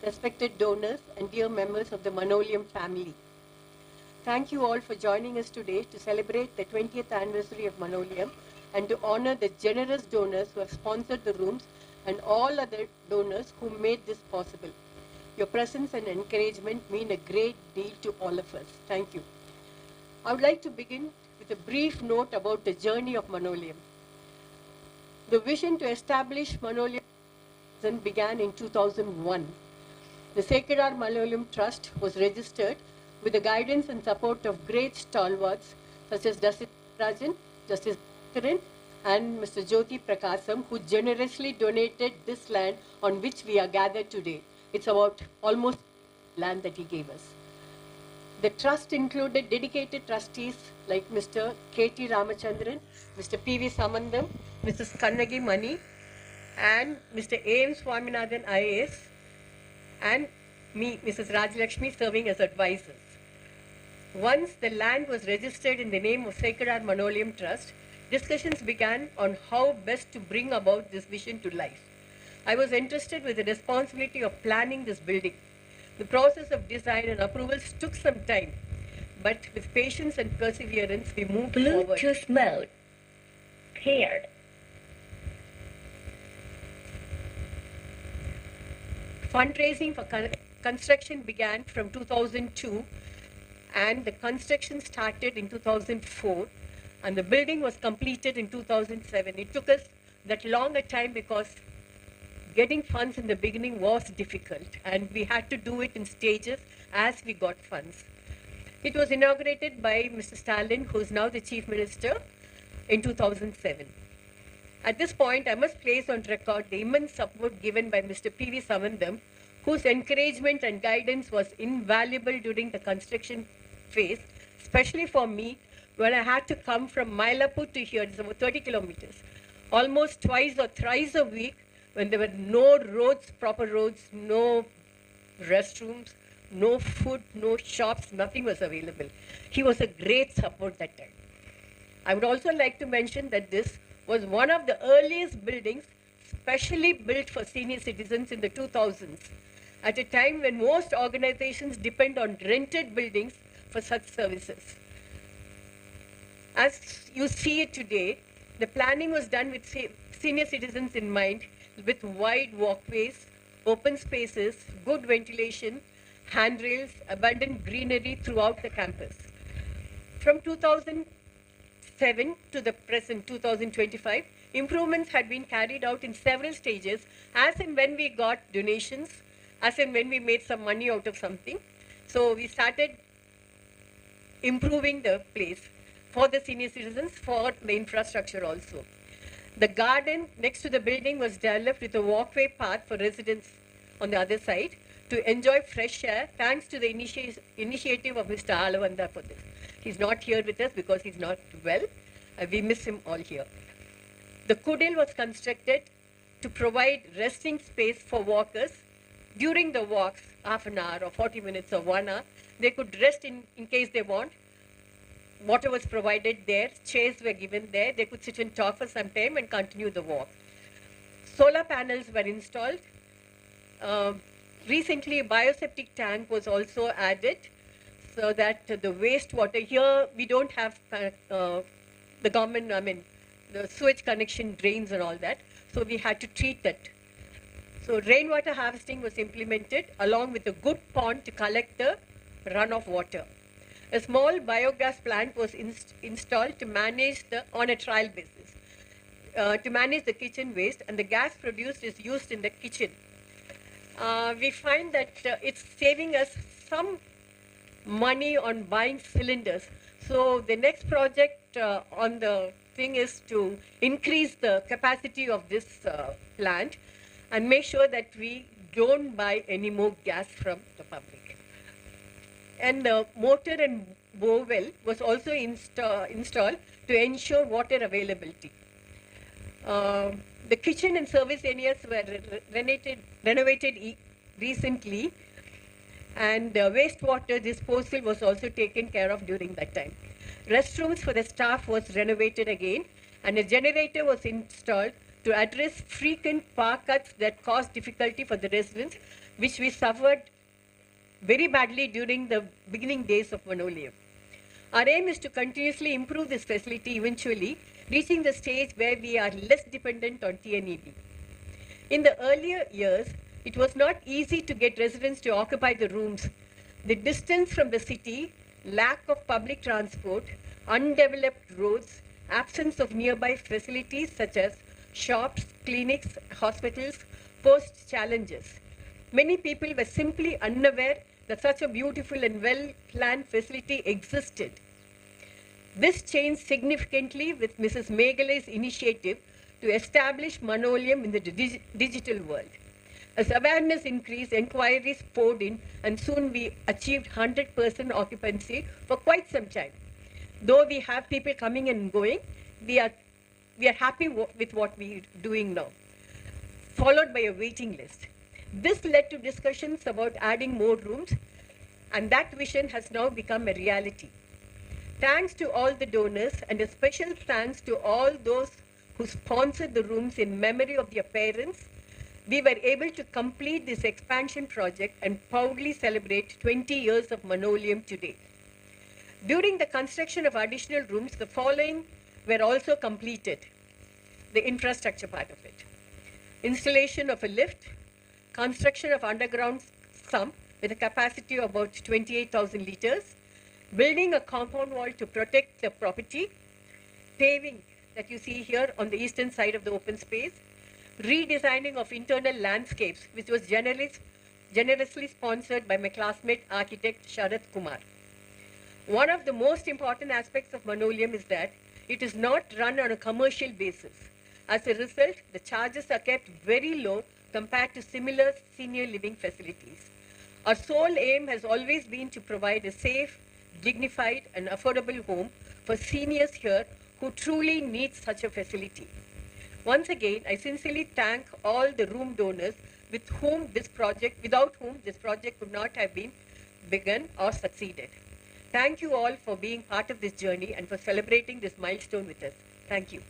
respected donors, and dear members of the Manolayam family. Thank you all for joining us today to celebrate the 20th anniversary of Manolayam and to honor the generous donors who have sponsored the rooms and all other donors who made this possible. Your presence and encouragement mean a great deal to all of us. Thank you. I would like to begin with a brief note about the journey of Manolayam. The vision to establish Manolayam began in 2001. The Sekkizhar Manolayam Trust was registered with the guidance and support of great stalwarts such as Justice Rajan, Justice Kiran, and Mr. Jyoti Prakasam, who generously donated this land on which we are gathered today. It's about almost land that he gave us. The trust included dedicated trustees like Mr. K.T. Ramachandran, Mr. P.V. Samandam, Mrs. Kannagi Mani, and Mr. A.M. Swaminathan IAS, and me, Mrs. Rajalakshmi, serving as advisors. Once the land was registered in the name of Sekkizhar Manolayam Trust, discussions began on how best to bring about this vision to life. I was entrusted with the responsibility of planning this building. The process of design and approvals took some time, but with patience and perseverance, we moved forward. Bluetooth mode paired. Fundraising for construction began from 2002, and the construction started in 2004, and the building was completed in 2007. It took us that long a time because getting funds in the beginning was difficult, and we had to do it in stages as we got funds. It was inaugurated by Mr. Stalin, who is now the Chief Minister, in 2007. At this point, I must place on record the immense support given by Mr. P.V. Samandam, whose encouragement and guidance was invaluable during the construction phase, especially for me, when I had to come from Mylapore to here, it's about 30 kilometers, almost twice or thrice a week, when there were no roads, proper roads, no restrooms, no food, no shops, nothing was available. He was a great support that time. I would also like to mention that this was one of the earliest buildings specially built for senior citizens in the 2000s, at a time when most organizations depend on rented buildings for such services. As you see it today, the planning was done with senior citizens in mind, with wide walkways, open spaces, good ventilation, handrails, abundant greenery throughout the campus. From 2007 to the present 2025, improvements had been carried out in several stages, as and when we got donations, as and when we made some money out of something. So we started improving the place for the senior citizens, for the infrastructure also. The garden next to the building was developed with a walkway path for residents on the other side to enjoy fresh air, thanks to the initiative of Mr. Alavanda for this. He's not here with us because he's not well. We miss him all here. The kudil was constructed to provide resting space for walkers. During the walks, half an hour or 40 minutes or 1 hour, they could rest in case they want. Water was provided there, chairs were given there, they could sit and talk for some time and continue the walk. Solar panels were installed. Recently, a bioseptic tank was also added so that the wastewater, here we don't have the government, the sewage connection drains and all that, so we had to treat that. So rainwater harvesting was implemented along with a good pond to collect the runoff water. A small biogas plant was installed to manage on a trial basis, to manage the kitchen waste, and the gas produced is used in the kitchen. We find that it's saving us some money on buying cylinders. So the next project on the thing is to increase the capacity of this plant and make sure that we don't buy any more gas from the public. And the motor and bore well was also installed to ensure water availability. The kitchen and service areas were renovated recently, and wastewater disposal was also taken care of during that time. Restrooms for the staff was renovated again, and a generator was installed to address frequent power cuts that caused difficulty for the residents, which we suffered very badly during the beginning days of Manolayam. Our aim is to continuously improve this facility, eventually reaching the stage where we are less dependent on TNEB. In the earlier years, it was not easy to get residents to occupy the rooms. The distance from the city, lack of public transport, undeveloped roads, absence of nearby facilities such as shops, clinics, hospitals posed challenges. Many people were simply unaware that such a beautiful and well-planned facility existed. This changed significantly with Mrs. Meghalai's initiative to establish Manolayam in the digital world. As awareness increased, inquiries poured in, and soon we achieved 100% occupancy for quite some time. Though we have people coming and going, we are happy with what we are doing now, followed by a waiting list. This led to discussions about adding more rooms, and that vision has now become a reality. Thanks to all the donors, and a special thanks to all those who sponsored the rooms in memory of their parents, we were able to complete this expansion project and proudly celebrate 20 years of Manolayam today. During the construction of additional rooms, the following were also completed: the infrastructure part of it, installation of a lift, construction of underground sump with a capacity of about 28,000 liters, building a compound wall to protect the property, paving that you see here on the eastern side of the open space, redesigning of internal landscapes, which was generously sponsored by my classmate architect Sharath Kumar. One of the most important aspects of Manolayam is that it is not run on a commercial basis. As a result, the charges are kept very low compared to similar senior living facilities. Our sole aim has always been to provide a safe, dignified and affordable home for seniors here who truly need such a facility. Once again, I sincerely thank all the room donors without whom this project could not have been begun or succeeded. Thank you all for being part of this journey and for celebrating this milestone with us. Thank you.